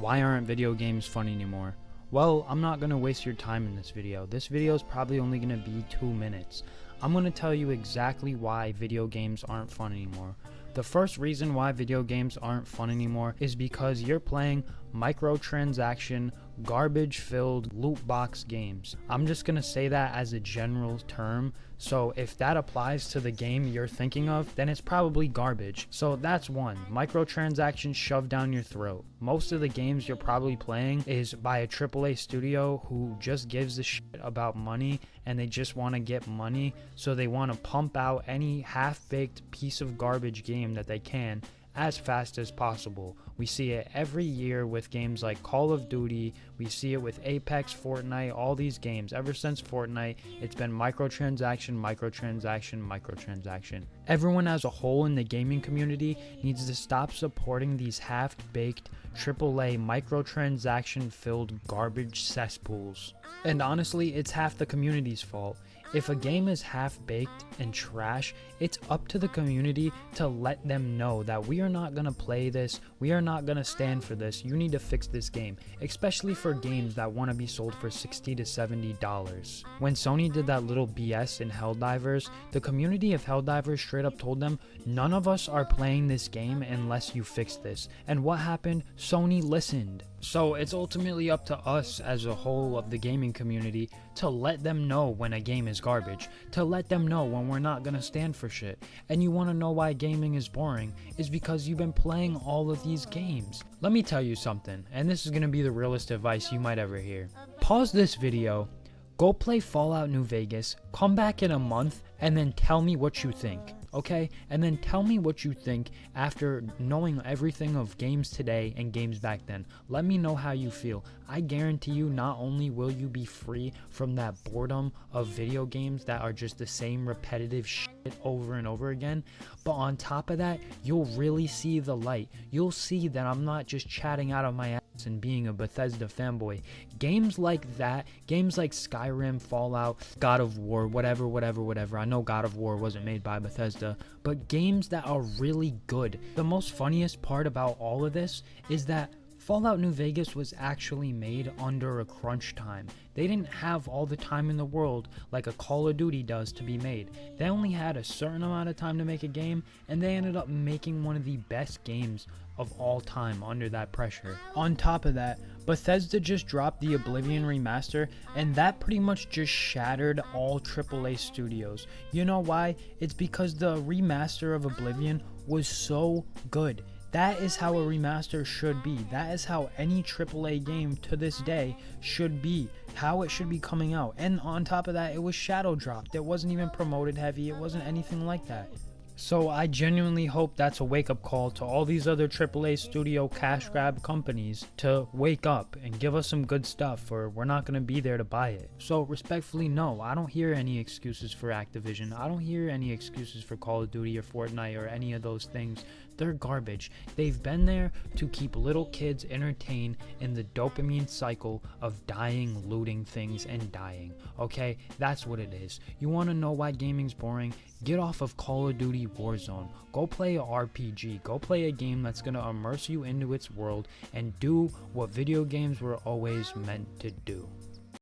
Why aren't video games fun anymore? Well, I'm not going to waste your time in this video. This video is probably only going to be 2 minutes. I'm going to tell you exactly why video games aren't fun anymore. The first reason why video games aren't fun anymore is because you're playing microtransaction, garbage-filled loot box games. I'm just going to say that as a general term, so if that applies to the game you're thinking of, then it's probably garbage. So that's one, microtransactions shoved down your throat. Most of the games you're probably playing is by a AAA studio who just gives a shit about money and they just want to get money, so they want to pump out any half-baked piece of garbage game that they can as fast as possible. We see it every year with games like Call of Duty, we see it with Apex, Fortnite, all these games. Ever since Fortnite, it's been microtransaction. Everyone as a whole in the gaming community needs to stop supporting these half-baked AAA microtransaction-filled garbage cesspools. And honestly, it's half the community's fault. If a game is half-baked and trash, it's up to the community to let them know that we are not going to play this, we are not going to stand for this, you need to fix this game, especially for games that want to be sold for $60 to $70. When Sony did that little BS in Helldivers, the community of Helldivers straight up told them, none of us are playing this game unless you fix this. And what happened? Sony listened. So it's ultimately up to us as a whole of the gaming community to let them know when a game is garbage, to let them know when we're not gonna stand for shit. And you wanna know why gaming is boring, is because you've been playing all of these games. Let me tell you something, and this is gonna be the realest advice you might ever hear. Pause this video, go play Fallout New Vegas, come back in a month, and then tell me what you think. Okay, and then tell me what you think after knowing everything of games today and games back then. Let me know how you feel. I guarantee you, not only will you be free from that boredom of video games that are just the same repetitive shit over and over again, but on top of that, you'll really see the light. You'll see that I'm not just chatting out of my ass and being a Bethesda fanboy. Games like that, games like Skyrim, Fallout, God of War, whatever. I know God of War wasn't made by Bethesda, but games that are really good. The most funniest part about all of this is that Fallout New Vegas was actually made under a crunch time. They didn't have all the time in the world like a Call of Duty does to be made. They only had a certain amount of time to make a game, and they ended up making one of the best games of all time under that pressure. On top of that, Bethesda just dropped the Oblivion remaster, and that pretty much just shattered all AAA studios. You know why? It's because the remaster of Oblivion was so good. That is how a remaster should be. That is how any AAA game to this day should be. How it should be coming out. And on top of that, it was shadow dropped. It wasn't even promoted heavy. It wasn't anything like that. So I genuinely hope that's a wake-up call to all these other AAA studio cash grab companies to wake up and give us some good stuff, or we're not going to be there to buy it. So respectfully, no, I don't hear any excuses for Activision. I don't hear any excuses for Call of Duty or Fortnite or any of those things. They're garbage. They've been there to keep little kids entertained in the dopamine cycle of dying, looting things, and dying. Okay, that's what it is. You want to know why gaming's boring? Get off of Call of Duty Warzone. Go play a RPG. Go play a game that's going to immerse you into its world and do what video games were always meant to do.